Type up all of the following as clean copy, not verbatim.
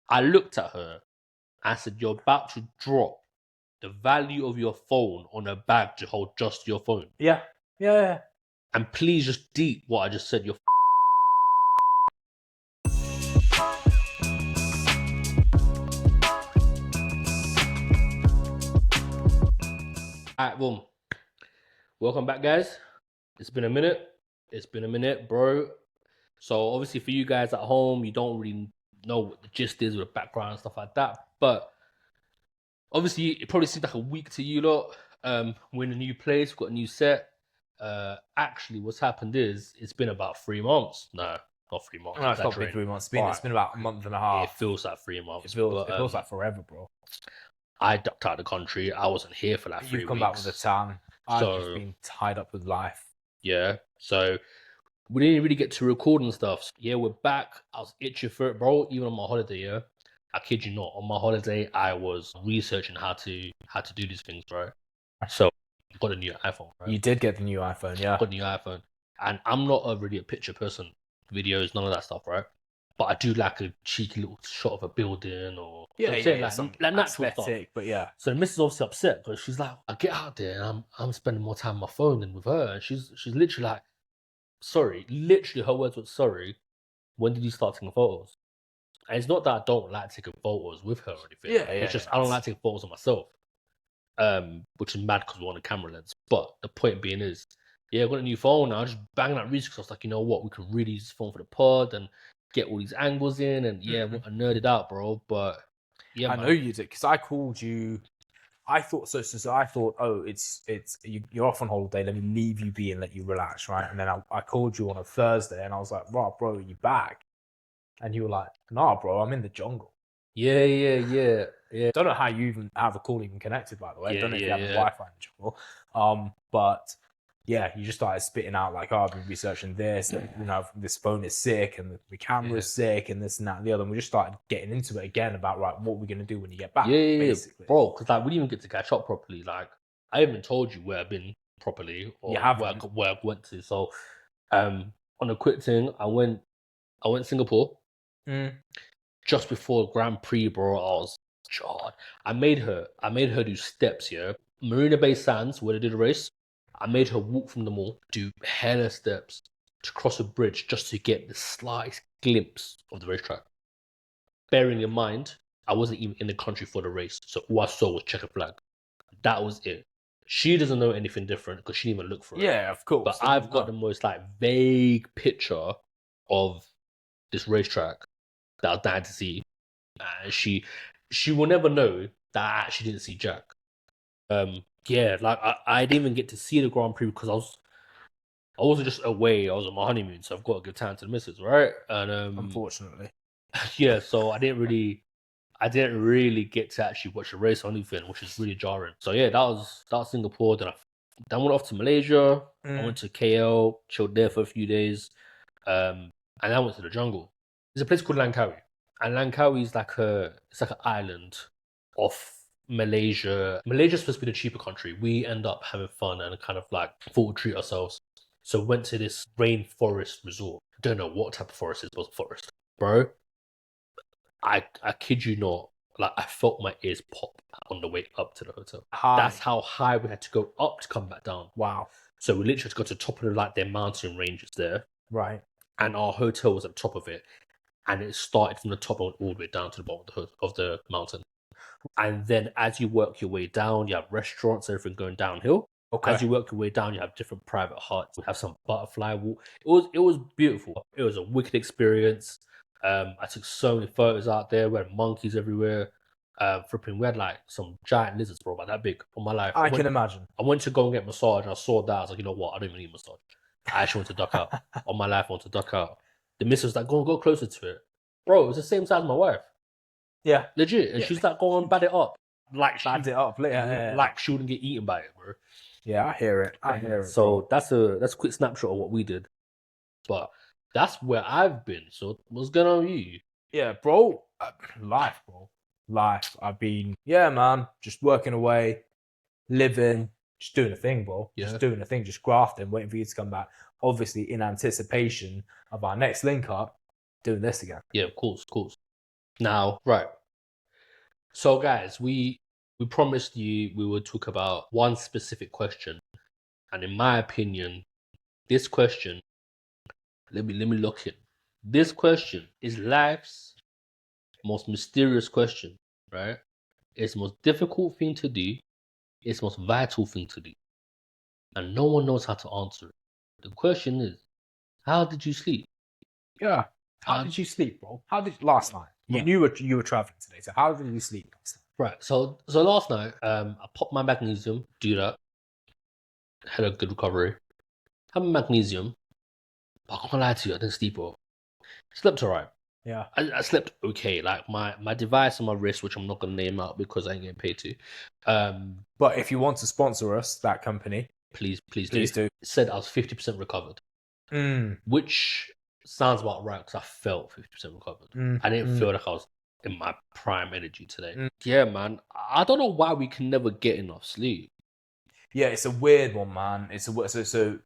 I looked at her and said, "You're about to drop the value of your phone on a bag to hold just your phone. Yeah. And please just deep what I just said. You're Alright, boom. Welcome back, guys. It's been a minute, bro. So obviously for you guys at home, you don't really know what the gist is with the background and stuff like that. But obviously it probably seems like a week to you lot. We're in a new place, we've got a new set. Actually what's happened is it's been about 3 months. No, not 3 months. No, it's not been 3 months. It's been about a month and a half. It feels like 3 months. It feels like forever, bro. I ducked out of the country. I wasn't here for like 3 weeks. You've come back with a tan. I've just been tied up with life. Yeah. So we didn't really get to record and stuff. So, yeah, we're back. I was itching for it, bro. Even on my holiday, yeah. I kid you not. On my holiday, I was researching how to do these things, bro. So I got a new iPhone, right? You did get the new iPhone, yeah. I got a new iPhone. And I'm not really a picture person. Videos, none of that stuff, right? But I do like a cheeky little shot of a building or like natural stuff. But yeah. So the missus obviously upset because she's like, I get out there and I'm spending more time on my phone than with her. And she's literally like, sorry. Literally her words were, sorry, when did you start taking photos? And it's not that I don't like taking photos with her or anything. It's just I don't like taking photos of myself. Which is mad because we're on a camera lens. But the point being is, yeah, I got a new phone now. I just banging out research. I was like, you know what, we can really use this phone for the pod and get all these angles in, and I nerded out, bro. But yeah, I know you did because I called you. I thought so. I thought, oh, it's you're off on holiday. Let me leave you be and let you relax, right? And then I called you on a Thursday, and I was like, right, bro, are you back? And you were like, nah, bro, I'm in the jungle. Yeah. Don't know how you even have a call even connected, by the way. Don't know if you have a Wi-Fi in the jungle. But yeah, you just started spitting out like, oh, I've been researching this, and, you know, this phone is sick and the camera is sick and this and that and the other. And we just started getting into it again about, right, what we're going to do when you get back, basically. Bro, because like, we didn't even get to catch up properly. Like, I haven't told you where I've been properly or where I went to. So, on a quick thing, I went Singapore just before Grand Prix, bro. I made her do steps, yeah. Marina Bay Sands, where they did the race. I made her walk from the mall, do hella steps to cross a bridge just to get the slightest glimpse of the racetrack. Bearing in mind, I wasn't even in the country for the race, so all I saw was checkered flag. That was it. She doesn't know anything different because she didn't even look for it. Yeah, of course. But I've got the most like vague picture of this racetrack that I was dying to see. And she will never know that I actually didn't see Jack. Yeah, like I didn't even get to see the Grand Prix because I wasn't just away. I was on my honeymoon, so I've got to give time to the missus, right? And unfortunately, yeah. So I didn't really get to actually watch the race or anything, which is really jarring. So yeah, that was Singapore. Then I went off to Malaysia. I went to KL, chilled there for a few days, and I went to the jungle. There's a place called Langkawi, and Langkawi is like an island off Malaysia. Malaysia's supposed to be the cheaper country. We end up having fun and kind of like thought we'd treat ourselves. So went to this rainforest resort. Don't know what type of forest it was. Forest, bro. I kid you not. Like I felt my ears pop on the way up to the hotel. That's how high we had to go up to come back down. Wow. So we literally had to go to the top of their mountain ranges there. Right. And our hotel was at the top of it, and it started from the top and went all the way down to the bottom of the mountain. And then as you work your way down, you have restaurants, everything going downhill. Okay. As you work your way down, you have different private huts. We have some butterfly walk. It was beautiful. It was a wicked experience. I took so many photos out there. We had monkeys everywhere. We had like some giant lizards, bro, about that big on my life. I can imagine. I went to go and get a massage and I saw that. I was like, you know what? I don't even need a massage. I actually want to duck out. On my life, I want to duck out. The missus was like, go closer to it. Bro, it was the same size as my wife. Yeah. Legit. And she's like, go on, bad it up. Like she wouldn't get eaten by it, bro. Yeah, I hear it. So that's a quick snapshot of what we did. But that's where I've been. So what's going on with you? Yeah, bro. Life, bro. Life. I've been, man, just working away, living, just doing a thing, bro. Yeah. Just doing a thing, just grafting, waiting for you to come back. Obviously, in anticipation of our next link up, doing this again. Yeah, of course. Now, right. So, guys, we promised you we would talk about one specific question, and in my opinion, this question, let me look it. This question is life's most mysterious question, right? It's the most difficult thing to do. It's the most vital thing to do, and no one knows how to answer it. The question is, how did you sleep? Yeah. How did you sleep, bro? How did last night? You were traveling today, so how did you sleep last night? Right. So last night, I popped my magnesium. Do that. Had a good recovery. Had my magnesium. But I can't lie to you, I didn't sleep well. Slept alright. Yeah. I slept okay. Like my device on my wrist, which I'm not gonna name out because I ain't getting paid to. But if you want to sponsor us, that company, please do. do. It said I was 50% recovered, which sounds about right because I felt 50% recovered. I didn't feel like I was in my prime energy today. Yeah, man. I don't know why we can never get enough sleep. Yeah, it's a weird one, man. It's a so.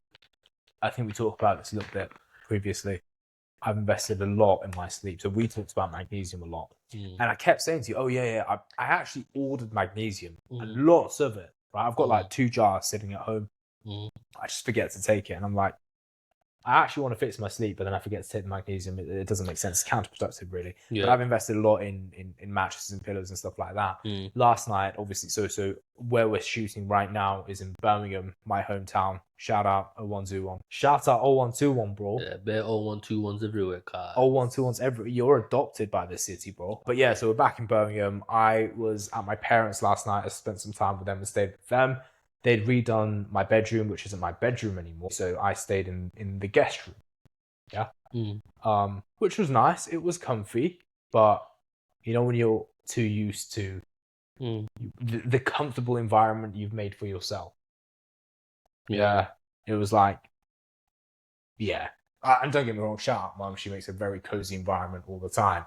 I think we talked about this a little bit previously. I've invested a lot in my sleep. So we talked about magnesium a lot. And I kept saying to you, oh, yeah. I actually ordered magnesium and lots of it. Right? I've got like 2 jars sitting at home. I just forget to take it. And I'm like, I actually want to fix my sleep, but then I forget to take the magnesium. It doesn't make sense. It's counterproductive, really. Yeah. But I've invested a lot in mattresses and pillows and stuff like that. Last night, obviously, so where we're shooting right now is in Birmingham, my hometown. Shout out 0121. Shout out 0121, bro. Yeah, bare 0121s everywhere, car. 0121s everywhere. You're adopted by this city, bro. But yeah, so we're back in Birmingham. I was at my parents' last night. I spent some time with them and stayed with them. They'd redone my bedroom, which isn't my bedroom anymore. So I stayed in the guest room. Yeah. Which was nice. It was comfy. But, you know, when you're too used to the comfortable environment you've made for yourself. Yeah. It was like, yeah. And don't get me wrong, shout out Mum. She makes a very cozy environment all the time.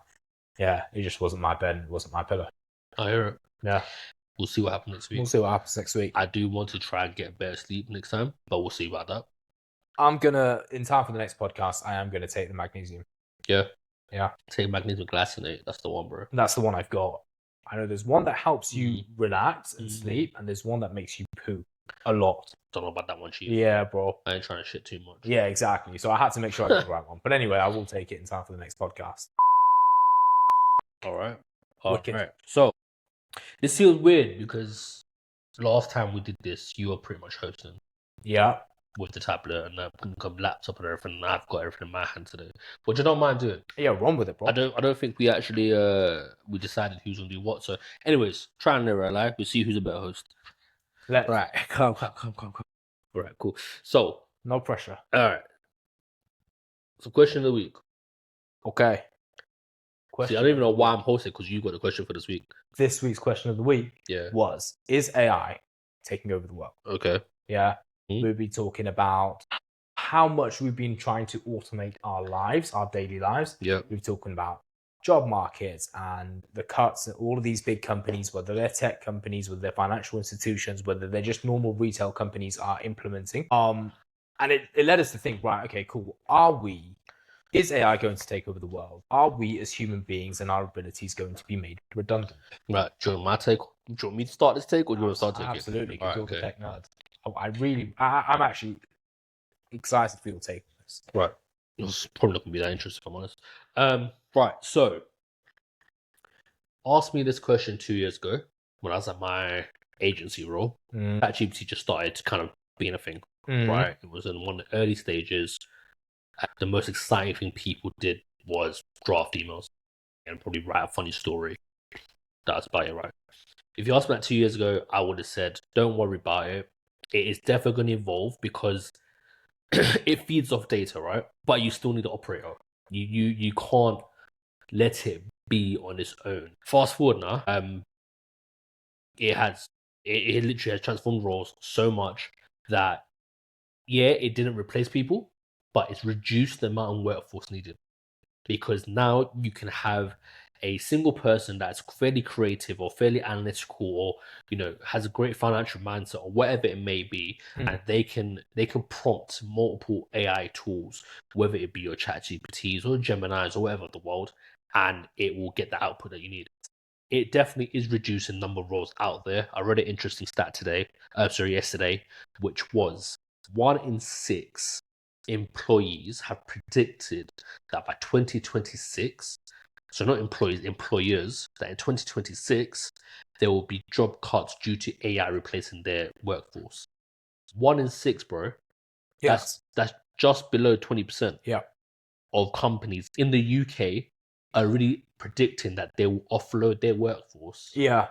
Yeah. It just wasn't my bed. It wasn't my pillow. I hear it. Yeah. We'll see what happens next week. We'll see what happens next week. I do want to try and get better sleep next time, but we'll see about that. I'm going to, in time for the next podcast, I am going to take the magnesium. Yeah. Yeah. Take magnesium glycinate. That's the one, bro. That's the one I've got. I know there's one that helps you relax and sleep, and there's one that makes you poo a lot. Don't know about that one, Chief. Yeah, bro. I ain't trying to shit too much. Yeah, exactly. So I had to make sure I got the right one. But anyway, I will take it in time for the next podcast. All right. Right. So this feels weird because last time we did this, you were pretty much hosting. Yeah. With the tablet and the laptop and everything, and I've got everything in my hand today, which I don't mind doing. Yeah, run with it, bro. I don't think we actually we decided who's gonna do what. So, anyways, try and live our life. We'll see who's a better host. Right, calm. All right, cool. So, no pressure. All right. So, question of the week. Okay. See, I don't even know why I'm hosting because you got the question for this week. This week's question of the week was: is AI taking over the world? Okay. Yeah. We'll be talking about how much we've been trying to automate our lives, our daily lives. Yeah. We've been talking about job markets and the cuts that all of these big companies, whether they're tech companies, whether they're financial institutions, whether they're just normal retail companies, are implementing. And it led us to think, right, okay, cool. Is AI going to take over the world? Are we as human beings and our abilities going to be made redundant? Right. Do you want my take? Do you want me to start this take or do you want to start taking? Absolutely. Right, okay. Tech nerd. I'm actually excited for your take on this. Right. It's probably not going to be that interesting, if I'm honest. Right. So, asked me this question 2 years ago when I was at my agency role. ChatGPT just started kind of being a thing, right? It was in one of the early stages. The most exciting thing people did was draft emails and probably write a funny story. That's about it, right? If you asked me that 2 years ago, I would have said, don't worry about it. It is definitely going to evolve because it feeds off data, right? But you still need an operator. You can't let it be on its own. Fast forward now, it literally has transformed roles so much that it didn't replace people, but it's reduced the amount of workforce needed. Because now you can have a single person that's fairly creative or fairly analytical or, has a great financial mindset or whatever it may be, and they can prompt multiple AI tools, whether it be your ChatGPTs or Geminis or whatever the world, and it will get the output that you need. It definitely is reducing number of roles out there. I read an interesting stat yesterday, which was 1 in 6 employees have predicted that by 2026, so not employees, employers, that in 2026 there will be job cuts due to AI replacing their workforce. 1 in 6, bro. Yeah. That's just below 20%. Yeah. Of companies in the UK are really predicting that they will offload their workforce. Yeah.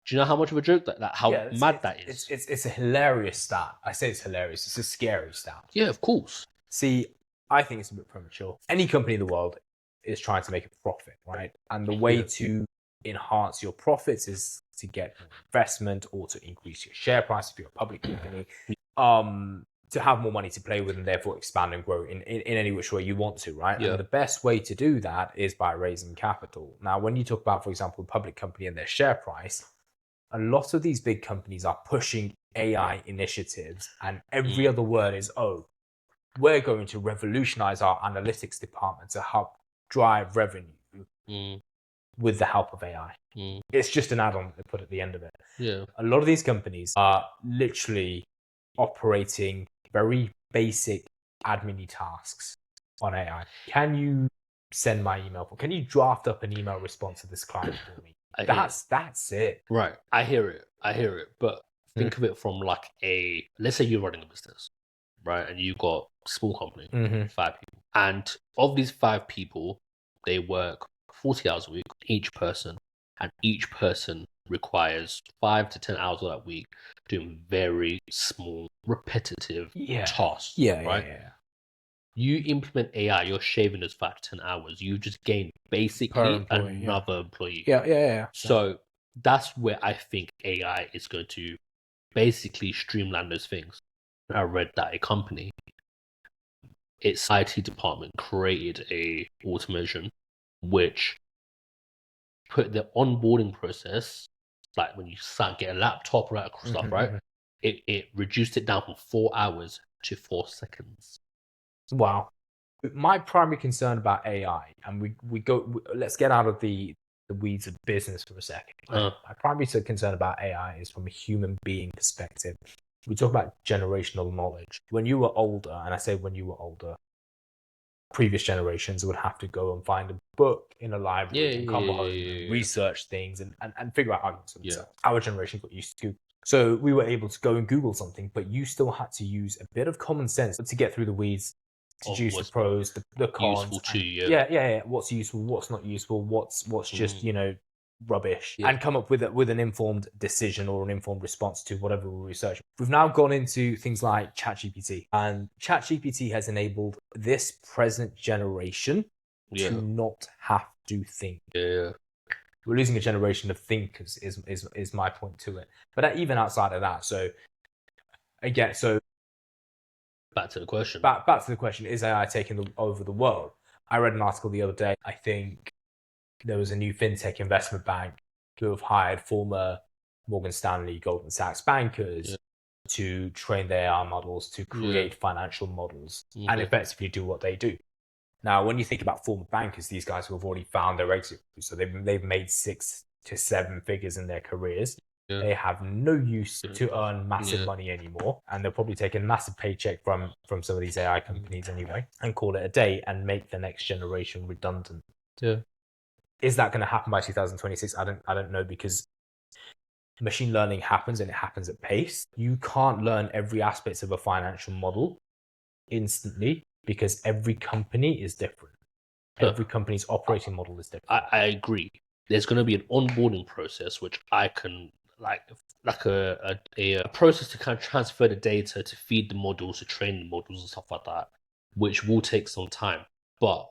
Do you know how much of a joke that how mad that is? It's a hilarious stat. I say it's hilarious. It's a scary stat. Yeah, of course. See, I think it's a bit premature. Any company in the world is trying to make a profit, right? And the way to enhance your profits is to get more investment or to increase your share price if you're a public company. To have more money to play with and therefore expand and grow in any which way you want to, right? Yeah. And the best way to do that is by raising capital. Now, when you talk about, for example, a public company and their share price, a lot of these big companies are pushing AI initiatives, and every other word is, oh, we're going to revolutionize our analytics department to help drive revenue with the help of AI. It's just an add-on they put at the end of it. Yeah. A lot of these companies are literally operating very basic admin tasks on AI. Can you send my email? Can you draft up an email response to this client for me? That's it. Right. I hear it. But think of it from like let's say you're running a business, right? And you've got a small company, 5 people. And of these 5 people, they work 40 hours a week, each person. And each person requires 5 to 10 hours of that week doing very small, repetitive tasks. Right? Yeah. You implement AI, you're shaving those 5 to 10 hours. You just gain basically another employee. Yeah. So that's where I think AI is going to basically streamline those things. I read that a company, its IT department created a automation which put the onboarding process, like when you get a laptop, right, stuff, right? It reduced it down from 4 hours to 4 seconds. Wow. My primary concern about AI, and let's get out of the weeds of business for a second. My primary concern about AI is from a human being perspective. We talk about generational knowledge. When you were older, and I say when you were older, previous generations would have to go and find a book in a library and come home and research things and figure out arguments for themselves. Our generation got used to Google. So we were able to go and Google something, but you still had to use a bit of common sense to get through the weeds, to deduce the pros, the cons. Useful to you, yeah. What's useful, what's not useful, what's just, rubbish, and come up with an informed decision or an informed response to whatever we're researching. We've now gone into things like ChatGPT, and ChatGPT has enabled this present generation to not have to think. Yeah. We're losing a generation of thinkers is my point to it. But even outside of that, back to the question. Back to the question, is AI taking over the world? I read an article the other day. I think there was a new fintech investment bank who have hired former Morgan Stanley, Goldman Sachs bankers to train their AI models to create financial models and effectively do what they do. Now, when you think about former bankers, these guys who have already found their exit, so they've made 6 to 7 figures in their careers. Yeah. They have no use to earn massive money anymore, and they'll probably take a massive paycheck from some of these AI companies anyway, and call it a day and make the next generation redundant. Yeah. Is that going to happen by 2026? I don't know, because machine learning happens and it happens at pace. You can't learn every aspect of a financial model instantly because every company is different. Every company's operating model is different. I agree. There's going to be an onboarding process, which I can like a process to kind of transfer the data, to feed the models, to train the models and stuff like that, which will take some time. But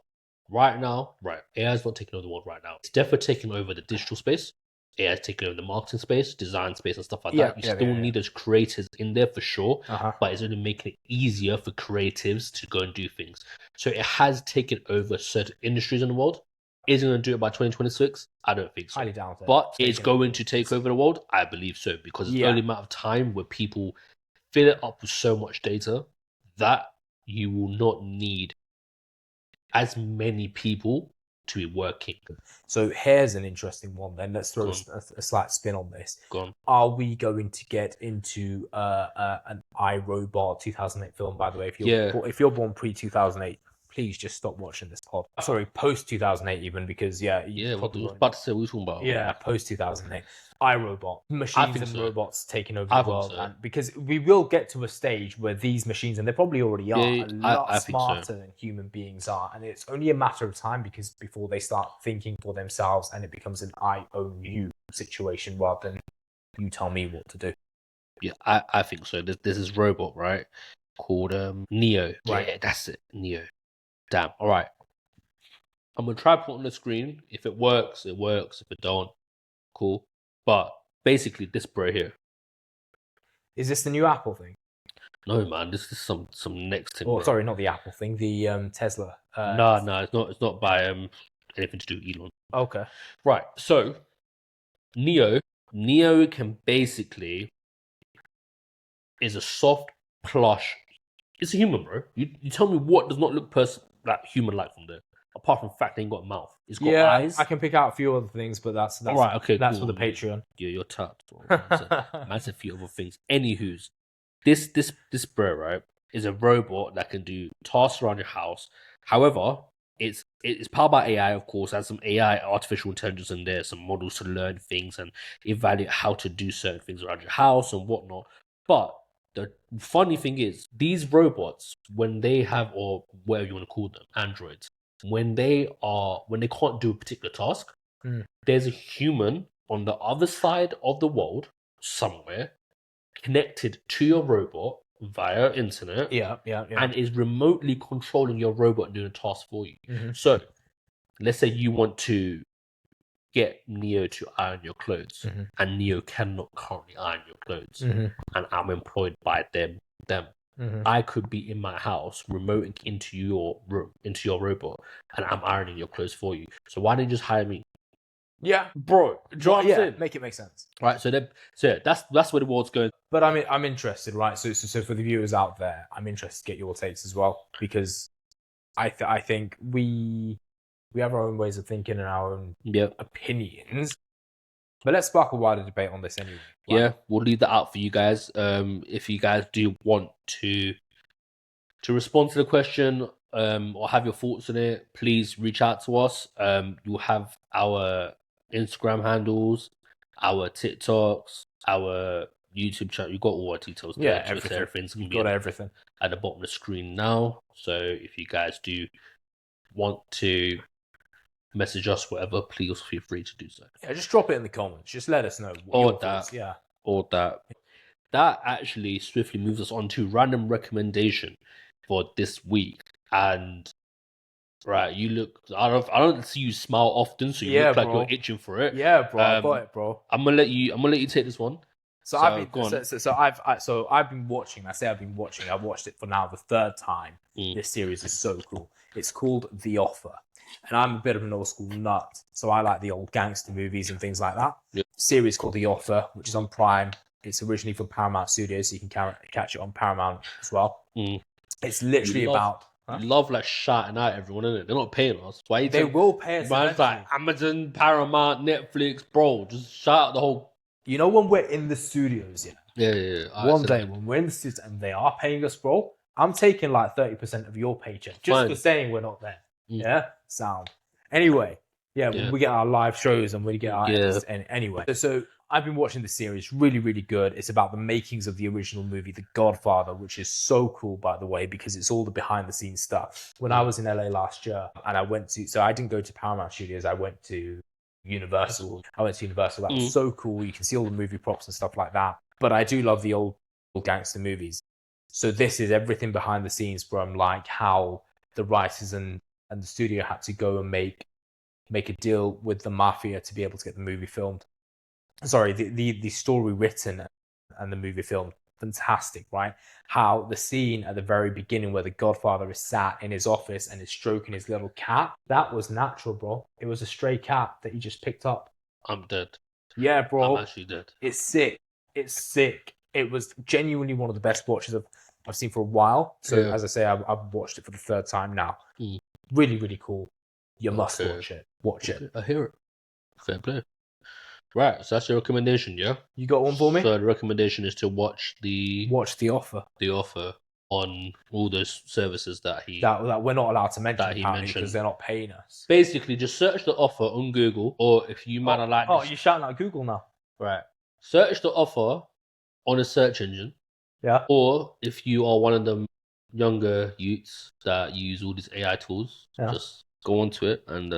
right now, AI is not taking over the world right now. It's definitely taking over the digital space. AI is taking over the marketing space, design space, and stuff like that. You still need those creators in there for sure, but it's only making it easier for creatives to go and do things. So it has taken over certain industries in the world. Is it going to do it by 2026? I don't think so. Highly doubt it. But it's going to take over the world? I believe so, because it's only a matter of time where people fill it up with so much data that you will not need as many people to be working. So here's an interesting one then. Let's throw a slight spin on this. Go on. Are we going to get into an iRobot 2008 film, by the way? If you're born pre-2008, please just stop watching this pod. Sorry, post-2008 even, because I was about to say what we're talking about. Yeah, post-2008. iRobot, machines and robots taking over the world. And because we will get to a stage where these machines, and they probably already are, a lot smarter than human beings are. And it's only a matter of time because before they start thinking for themselves and it becomes an I own you situation rather than you tell me what to do. Yeah, I think so. There's this robot, right, called Neo. Right. Yeah, that's it, Neo. Damn. All right. I'm going to try put on the screen. If it works, it works. If it don't, cool. But basically, this bro here. Is this the new Apple thing? No, man. This is some next thing. Oh, sorry, not the Apple thing. The Tesla. No, it's not by anything to do with Elon. Okay. Right. So, Neo can basically is a soft plush. It's a human, bro. You tell me what does not look human-like from there. Apart from the fact they ain't got a mouth. It's got eyes. I can pick out a few other things, but that's all right. Okay, that's cool. for the Patreon. Yeah, you're tapped. That's a few other things. Anywho's, this bro, right, is a robot that can do tasks around your house. However, it's powered by AI, of course. There's some AI, artificial intelligence in there, some models to learn things and evaluate how to do certain things around your house and whatnot. But the funny thing is, these robots, when they have, or whatever you want to call them, androids, when they can't do a particular task, there's a human on the other side of the world somewhere connected to your robot via internet, and is remotely controlling your robot and doing a task for you. Mm-hmm. So, let's say you want to get Neo to iron your clothes, and Neo cannot currently iron your clothes, and I'm employed by them. I could be in my house, remoting into your room, into your robot, and I'm ironing your clothes for you. So why don't you just hire me? Yeah, bro. Do you know what I'm saying? Make it make sense. Right. So that's where the world's going. But I'm interested, right? So for the viewers out there, I'm interested to get your takes as well, because I think we have our own ways of thinking and our own opinions. But let's spark a wider debate on this anyway. Right? Yeah, we'll leave that out for you guys. If you guys do want to respond to the question or have your thoughts on it, please reach out to us. You'll have our Instagram handles, our TikToks, our YouTube channel. You've got all our details there. Yeah, everything's gonna be everything at the bottom of the screen now. So if you guys do want to message us, whatever, please feel free to do so. Yeah, just drop it in the comments. Just let us know. Or that. That actually swiftly moves us on to random recommendation for this week. And right, you look. I don't see you smile often, so you look like you're itching for it. Yeah, bro. I got it, bro. I'm gonna let you take this one. I've been watching. I've watched it for now the third time. This series is so cool. It's called The Offer. And I'm a bit of an old school nut, so I like the old gangster movies and things like that. Yep. Series called The Offer, which is on Prime. It's originally from Paramount Studios, so you can catch it on Paramount as well. It's literally about... You love like shouting out everyone, innit? They're not paying us. Why they will pay us. Man's like Amazon, Paramount, Netflix, bro. Just shout out the whole... You know when we're in the studios, Yeah. One day when we're in the studios and they are paying us, bro, I'm taking like 30% of your paycheck just for saying we're not there. Yeah, sound. Anyway, when we get our live shows and we get our anyway. So I've been watching the series, really, really good. It's about the makings of the original movie, The Godfather, which is so cool, by the way, because it's all the behind the scenes stuff. When I was in LA last year, and I didn't go to Paramount Studios, I went to Universal. That was so cool. You can see all the movie props and stuff like that. But I do love the old gangster movies. So this is everything behind the scenes from like how the writers and the studio had to go and make a deal with the mafia to be able to get the movie filmed. Sorry, the story written and the movie filmed. Fantastic, right? How the scene at the very beginning where the Godfather is sat in his office and is stroking his little cat, that was natural, bro. It was a stray cat that he just picked up. I'm dead. Yeah, bro. I'm actually dead. It's sick. It was genuinely one of the best watches I've seen for a while. So as I say, I've watched it for the third time now. Really, really cool. You must watch it. Watch it. I hear it. Fair play. Right, so that's your recommendation, yeah? You got one for me? So the recommendation is to watch The Offer. The Offer on all those services that we're not allowed to mention that he mentioned because they're not paying us. Basically, just search The Offer on Google, or if you might like. Oh, you're shouting out Google now. Right. Search The Offer on a search engine. Yeah. Or if you are one of them younger youths that use all these AI tools, just go onto it and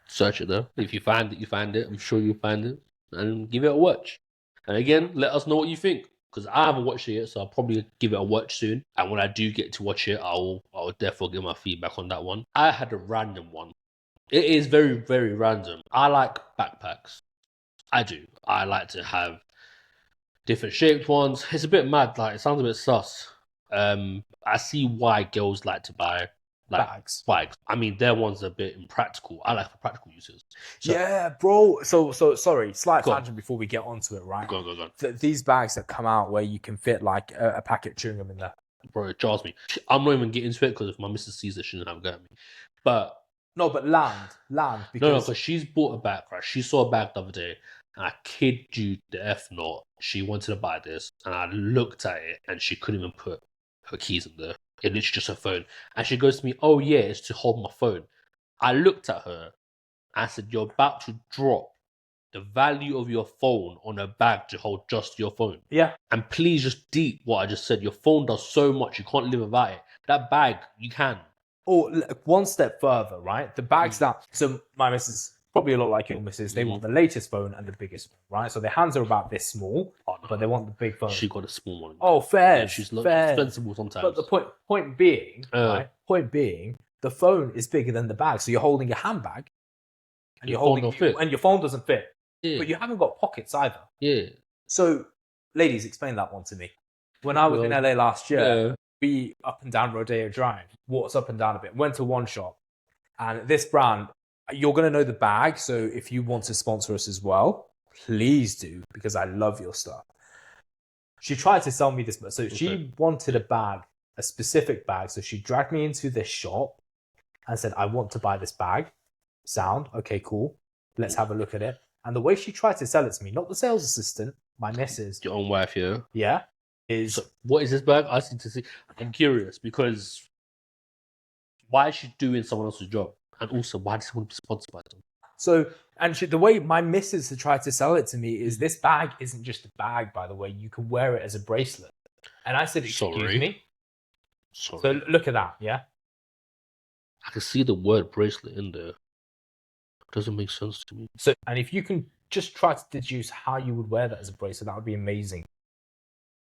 search it there. If you find it, you find it. I'm sure you'll find it. And give it a watch. And again, let us know what you think. Because I haven't watched it yet, so I'll probably give it a watch soon. And when I do get to watch it, I'll definitely give my feedback on that one. I had a random one. It is very, very random. I like backpacks. I do. I like to have different shaped ones. It's a bit mad. Like, it sounds a bit sus. I see why girls like to buy bags. I mean, their ones are a bit impractical. I like for practical uses. So, yeah, bro. So sorry, slight tangent before we get onto it, right? Go on. These bags that come out where you can fit like a packet of chewing gum in there. Bro, it jars me. I'm not even getting into it because if my missus sees it, she shouldn't have a go at me. But land. Because she's bought a bag, right? She saw a bag the other day, and I kid you the F not. She wanted to buy this, and I looked at it, and she couldn't even put her keys in there. It literally just her phone. And she goes to me, "Oh yeah, it's to hold my phone." I looked at her, and I said, "You're about to drop the value of your phone on a bag to hold just your phone." Yeah. And please just deep what I just said. Your phone does so much, you can't live without it. That bag, you can. Or one step further, right? The bags that... So my missus, probably a lot like your missus, they want the latest phone and the biggest phone, right? So their hands are about this small, but they want the big phone. She got a small one. Oh, fair. Yeah, she's expensive sometimes. But the point being, right? Point being, the phone is bigger than the bag. So you're holding a handbag, and your phone doesn't fit. Yeah. But you haven't got pockets either. Yeah. So, ladies, explain that one to me. When I was in LA last year, we up and down Rodeo Drive, walked up and down a bit, went to one shop, and this brand, you're going to know the bag. So if you want to sponsor us as well, please do, because I love your stuff. She tried to sell me this, so she wanted a bag, a specific bag. So she dragged me into this shop and said, "I want to buy this bag." Sound okay? Cool. Let's have a look at it. And the way she tried to sell it to me, not the sales assistant, my missus, your own wife, yeah, is so what is this bag? I need to see. I'm curious because why is she doing someone else's job, and also why does she want to be sponsored by them? So, and the way my missus had tried to sell it to me is this bag isn't just a bag, by the way. You can wear it as a bracelet. And I said, "Excuse me." Sorry. So look at that, yeah. I can see the word bracelet in there. It doesn't make sense to me. So, and if you can just try to deduce how you would wear that as a bracelet, that would be amazing.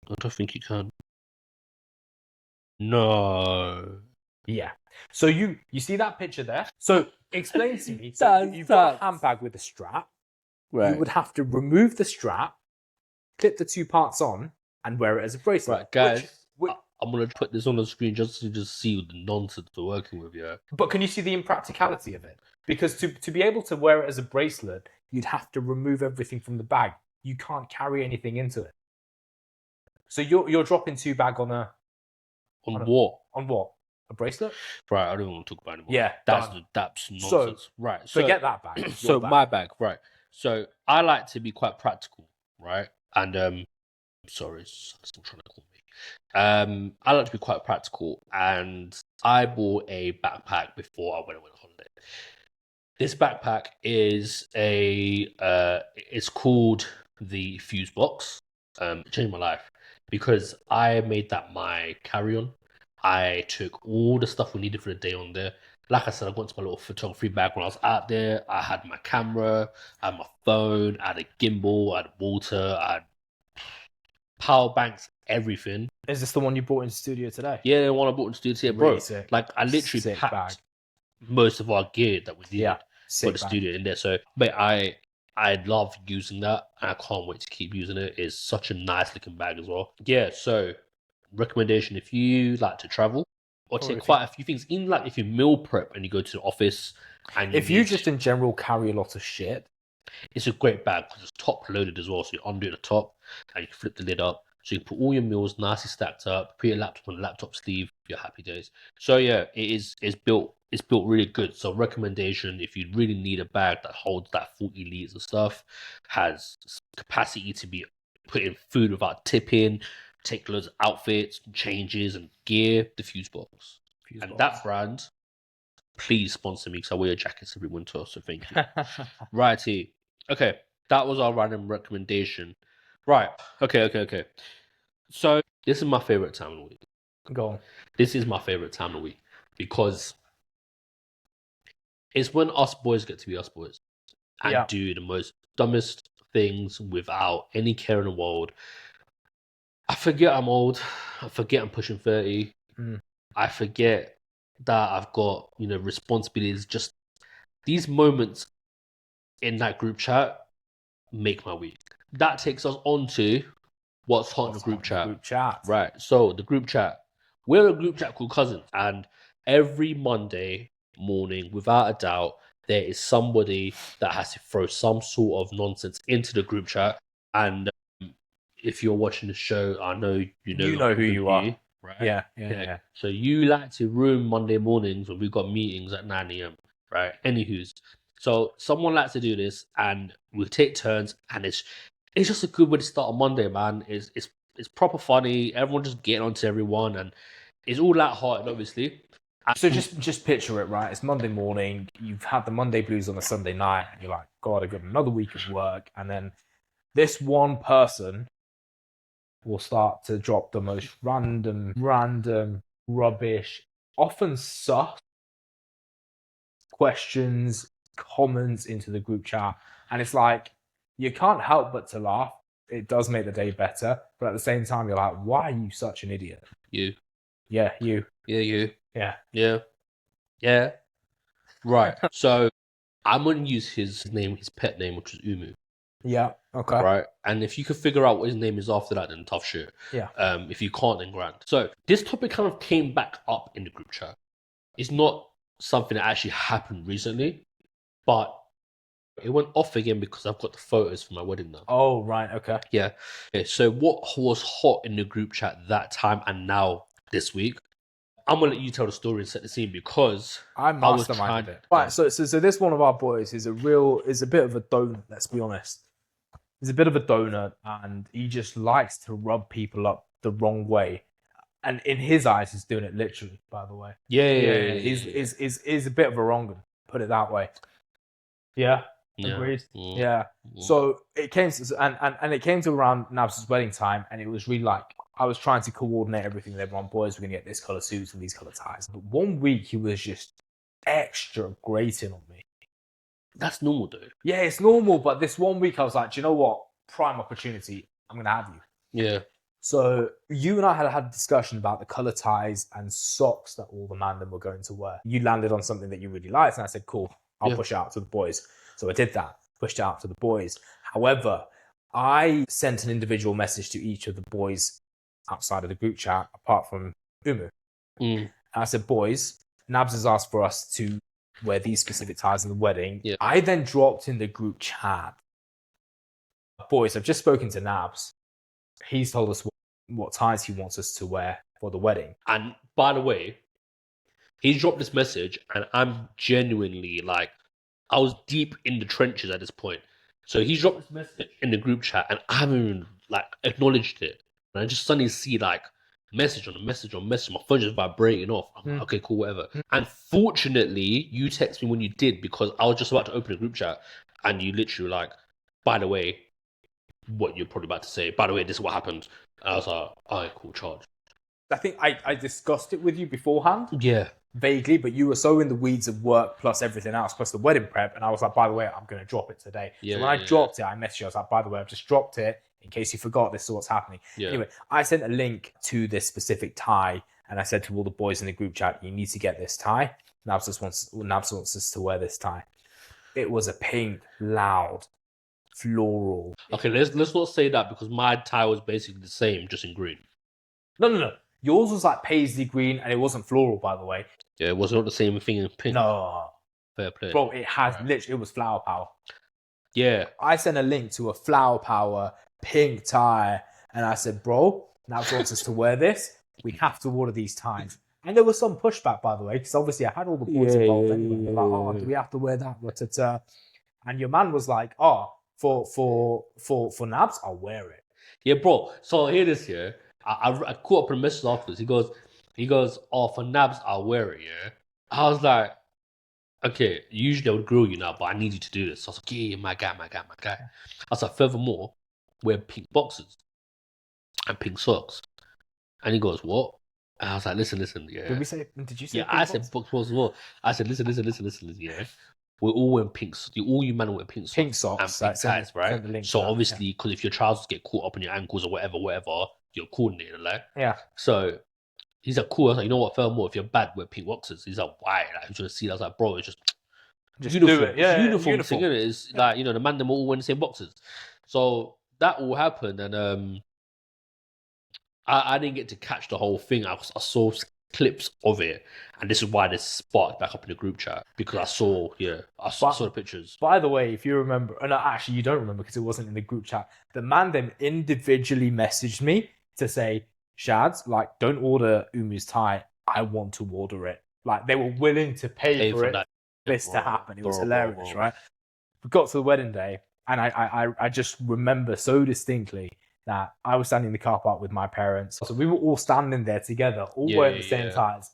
I don't think you can. No. Yeah. So you see that picture there? So explain to me. So you've got a handbag with a strap. Right. You would have to remove the strap, clip the two parts on, and wear it as a bracelet. Right, guys. I'm going to put this on the screen just to see the nonsense we're working with, yeah. But can you see the impracticality of it? Because to be able to wear it as a bracelet, you'd have to remove everything from the bag. You can't carry anything into it. So you're dropping two bag on a... On what? On what? A bracelet? Right, I don't want to talk about it anymore. Yeah. That's nonsense. So, right. So forget that bag. So my bag, right. So I like to be quite practical, right? And sorry, I'm still trying to call me. I like to be quite practical, and I bought a backpack before I went on holiday. This backpack is it's called the Fuse Box. It changed my life because I made that my carry-on. I took all the stuff we needed for the day on there. Like I said, I got into my little photography bag when I was out there. I had my camera, I had my phone, I had a gimbal, I had water, I had power banks, everything. Is this the one you bought in studio today? Yeah, the one I bought in studio today, bro. Really like I literally packed most of our gear that we needed for the studio in there. So, but I love using that, and I can't wait to keep using it. It's such a nice looking bag as well. Yeah, so recommendation if you like to travel or take quite a few things in, like if you meal prep and you go to the office, and if you just in general carry a lot of shit, it's a great bag because it's top loaded as well. So you undo the top and you flip the lid up. So you put all your meals nicely stacked up, put your laptop on the laptop sleeve, your happy days. So yeah, it's built really good. So recommendation, if you really need a bag that holds that 40 liters of stuff, has capacity to be put in food without tipping, take loads of outfits, changes and gear, the Fuse Box. And that brand, please sponsor me because I wear jackets every winter, so thank you. Righty. Okay, that was our random recommendation. Right. Okay. So this is my favorite time of the week. Go on. This is my favorite time of the week because it's when us boys get to be us boys and do the most dumbest things without any care in the world. I forget I'm old. I forget I'm pushing 30. I forget that I've got, responsibilities. Just these moments in that group chat make my week. That takes us on to what's hot in the group chat. Right. So the group chat. We're a group chat called Cousins. And every Monday morning, without a doubt, there is somebody that has to throw some sort of nonsense into the group chat. And if you're watching the show, I know you know who you are. Right? Yeah. So you like to ruin Monday mornings when we've got meetings at 9 a.m. Right? Anywho's. So someone likes to do this and we'll take turns and it's just a good way to start on Monday, man. It's proper funny. Everyone just getting on to everyone and it's all light-hearted, obviously. So just picture it, right? It's Monday morning. You've had the Monday blues on a Sunday night and you're like, God, I've got another week of work. And then this one person will start to drop the most random, rubbish, often sus questions, comments into the group chat. And it's like, you can't help but to laugh. It does make the day better. But at the same time, you're like, why are you such an idiot? You. Yeah, you. Yeah, you. Yeah. Right. So I'm going to use his pet name, which is Umu. Yeah. Okay. Right. And if you can figure out what his name is after that, then tough shit. Yeah. If you can't, then grand. So this topic kind of came back up in the group chat. It's not something that actually happened recently, but it went off again because I've got the photos for my wedding now. Oh, right. Okay. Yeah. So what was hot in the group chat that time and now this week? I'm gonna let you tell the story and set the scene because I masterminded it. Right. So this one of our boys is a bit of a donut. Let's be honest. He's a bit of a donut, and he just likes to rub people up the wrong way. And in his eyes, he's doing it literally. By the way. Yeah. He's a bit of a wrong one. Put it that way. Yeah. Agreed. Yeah. So it came to, and it came to around Nabs' wedding time, and it was really like I was trying to coordinate everything with everyone. Boys, we're gonna get this color suits and these color ties. But one week he was just extra grating on me. That's normal, though. Yeah, it's normal. But this one week I was like, do you know what? Prime opportunity. I'm gonna have you. Yeah. So you and I had a discussion about the color ties and socks that all the men were going to wear. You landed on something that you really liked, and I said, cool. I'll push it out to the boys. So I did that, pushed it out to the boys. However, I sent an individual message to each of the boys outside of the group chat, apart from Umu. And I said, boys, Nabs has asked for us to wear these specific ties in the wedding. Yeah. I then dropped in the group chat, boys, I've just spoken to Nabs. He's told us what ties he wants us to wear for the wedding. And by the way, he dropped this message and I'm genuinely like, I was deep in the trenches at this point. So he dropped this message in the group chat and I haven't even acknowledged it. And I just suddenly see message on message. My phone just vibrating off. I'm like, okay, cool, whatever. And fortunately, you text me when you did because I was just about to open the group chat and you literally by the way, what you're probably about to say, by the way, this is what happened. And I was like, all right, cool, charge. I think I discussed it with you beforehand. Yeah. Vaguely, but you were so in the weeds of work plus everything else, plus the wedding prep. And I was like, by the way, I'm going to drop it today. So when I dropped it, I messaged you. I was like, by the way, I've just dropped it in case you forgot this is what's happening. Yeah. Anyway, I sent a link to this specific tie and I said to all the boys in the group chat, you need to get this tie. Nabs wants us to wear this tie. It was a pink, loud, floral. Okay, let's not say that because my tie was basically the same, just in green. No. Yours was like paisley green and it wasn't floral, by the way. Yeah, it was not the same thing in pink. No. Fair play. Bro, it has literally, it was flower power. Yeah. I sent a link to a flower power pink tie And I said, bro, Nabs wants us to wear this. We have to order these ties. And there was some pushback, by the way, because obviously I had all the boys involved anyway. They're like, oh, do we have to wear that? And your man was like, oh, for Nabs, I'll wear it. Yeah, bro. So hear this here. I caught up with a message afterwards. He goes, oh, for Nabs, I'll wear it, yeah? I was like, okay, usually I would grill you now, but I need you to do this. So I was like, yeah, my guy. I was like, furthermore, wear pink boxers and pink socks. And he goes, what? And I was like, listen, yeah. Did you say? Yeah, I said boxers as well. I said, listen, yeah. We're all wearing pinks. All you men wear pink socks and pink ties, right? So obviously, because if your trousers get caught up in your ankles or whatever, you're coordinated, like. Yeah. So he's like, cool. I was like, you know what, furthermore, if you're bad, wear pink boxers. He's like, why? Like, he's trying to see. I was like, bro, it's just uniform. Do it. Yeah, uniform thing, isn't it? It's like, the man them all wearing the same boxes. So that all happened, and I didn't get to catch the whole thing. I saw clips of it, and this is why this sparked back up in the group chat, because I saw the pictures. By the way, if you remember, and actually you don't remember because it wasn't in the group chat, the man then individually messaged me to say, Shads, like, don't order Umu's tie. I want to order it. Like, they were willing to pay for it for this to happen. It was hilarious, right? We got to the wedding day, and I just remember so distinctly that I was standing in the car park with my parents. So we were all standing there together, all wearing the same ties.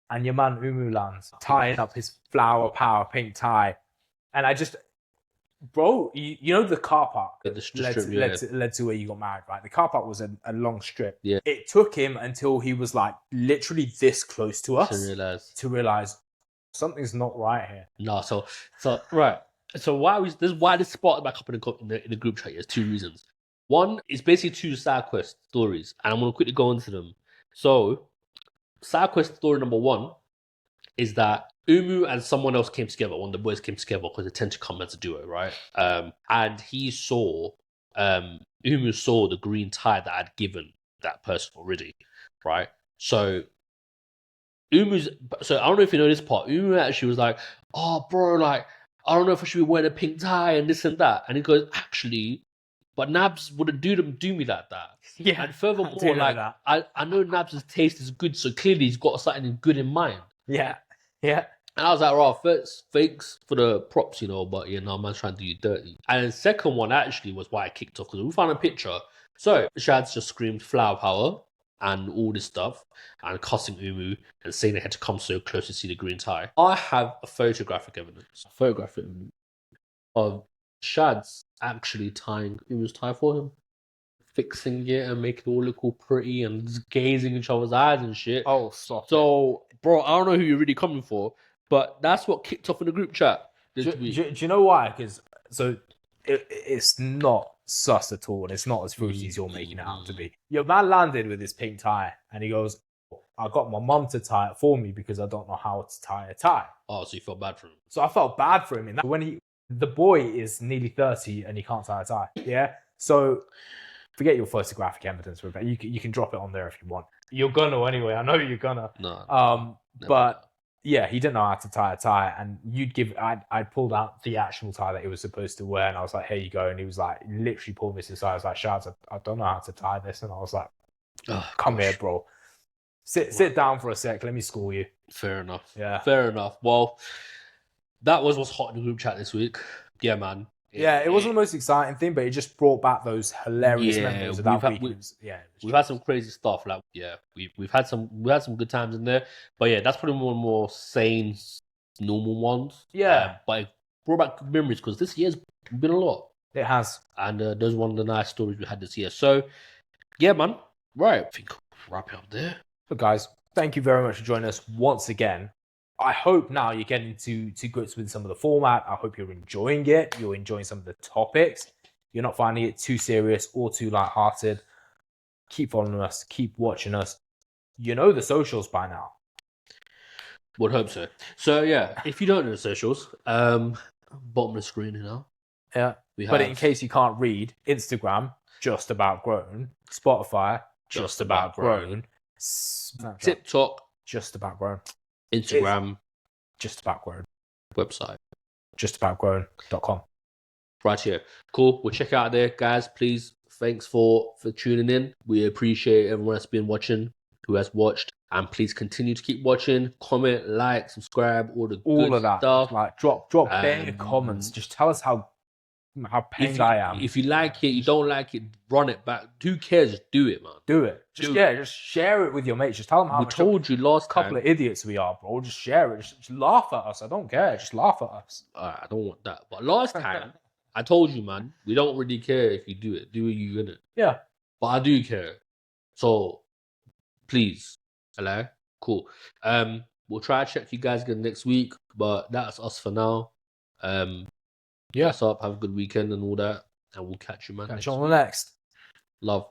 And your man Umu lands, tying up his flower power pink tie. And I just, bro, you know the car park led to where you got married, right? The car park was a long strip. Yeah. It took him until he was like literally this close to us to realize something's not right here. No, so right. So why this sparked back up in the group chat? There's 2 reasons. One is basically 2 side quest stories, and I'm going to quickly go into them. So, side quest story number 1 is that Umu and someone else came together. One of the boys came together because they tend to come as a duo, right? And Umu saw the green tie that I'd given that person already, right? So I don't know if you know this part. Umu actually was like, oh, bro, like, I don't know if I should be wearing a pink tie and this and that. And he goes, actually, but Nabs wouldn't do me like that. Yeah. And furthermore, like, I know Nabs' taste is good, so clearly he's got something good in mind. Yeah. Yeah. And I was like, right, first, thanks for the props, but man's trying to do you dirty. And the second one actually was why I kicked off, because we found a picture. So Shad's just screamed flower power and all this stuff, and cussing Umu and saying they had to come so close to see the green tie. I have a photographic evidence of Shad's actually tying Umu's tie for him, fixing it and making it all look all pretty and just gazing each other's eyes and shit. Oh, stop. So, bro, I don't know who you're really coming for, but that's what kicked off in the group chat. Do you know why? Because it's not sus at all, and it's not as fruity as you're making it out to be. Your man landed with his pink tie, and he goes, I got my mum to tie it for me because I don't know how to tie a tie. Oh, so you felt bad for him? So I felt bad for him in that. The boy is nearly 30 and he can't tie a tie. Yeah. So forget your photographic evidence, Rebecca. You can drop it on there if you want. You're gonna anyway. I know you're gonna. No. But yeah, he didn't know how to tie a tie, and I'd pulled out the actual tie that he was supposed to wear, and I was like, "Here you go." And he was like, literally pulled this aside. I was like, "Shads, I don't know how to tie this," and I was like, "Come here, bro. Sit down for a sec. Let me school you." Fair enough. Yeah. Fair enough. Well, that was what's hot in the group chat this week. Yeah, man. It wasn't the most exciting thing, but it just brought back those hilarious memories of that week. We've had some crazy stuff. Like, we've had some good times in there. But yeah, that's probably one of the more sane, normal ones. Yeah, but it brought back good memories because this year's been a lot. It has, and those are one of the nice stories we had this year. So, yeah, man. Right, I think we'll wrap it up there. But guys, thank you very much for joining us once again. I hope now you're getting to grips with some of the format. I hope you're enjoying it. You're enjoying some of the topics. You're not finding it too serious or too lighthearted. Keep following us. Keep watching us. You know the socials by now. Would hope so. So yeah, if you don't know the socials, bottom of the screen now. Yeah. But in case you can't read, Instagram, just about grown. Spotify, just about grown. TikTok, just about grown. Instagram, just about grown. Website, justaboutgrown.com. Right here. Cool. We'll check out there, guys. Please thanks for tuning in. We appreciate everyone that's been watching, who has watched, and please continue to keep watching. Comment, like, subscribe, all of that stuff. Like drop bare comments. Just tell us how pained I am. If you like it, you don't like it, run it back. Who cares? Just do it, man. Do it. Just share it with your mates. Just tell them how we told you last time. Couple of idiots we are, bro. Just share it. Just laugh at us. I don't care. Just laugh at us. I don't want that. But last time, I told you, man, we don't really care if you do it. Do you in it? Yeah. But I do care. So please, hello, cool. We'll try to check you guys again next week. But that's us for now. Yeah. What's up? Have a good weekend and all that. And we'll catch you, man. Catch you on the next. Love.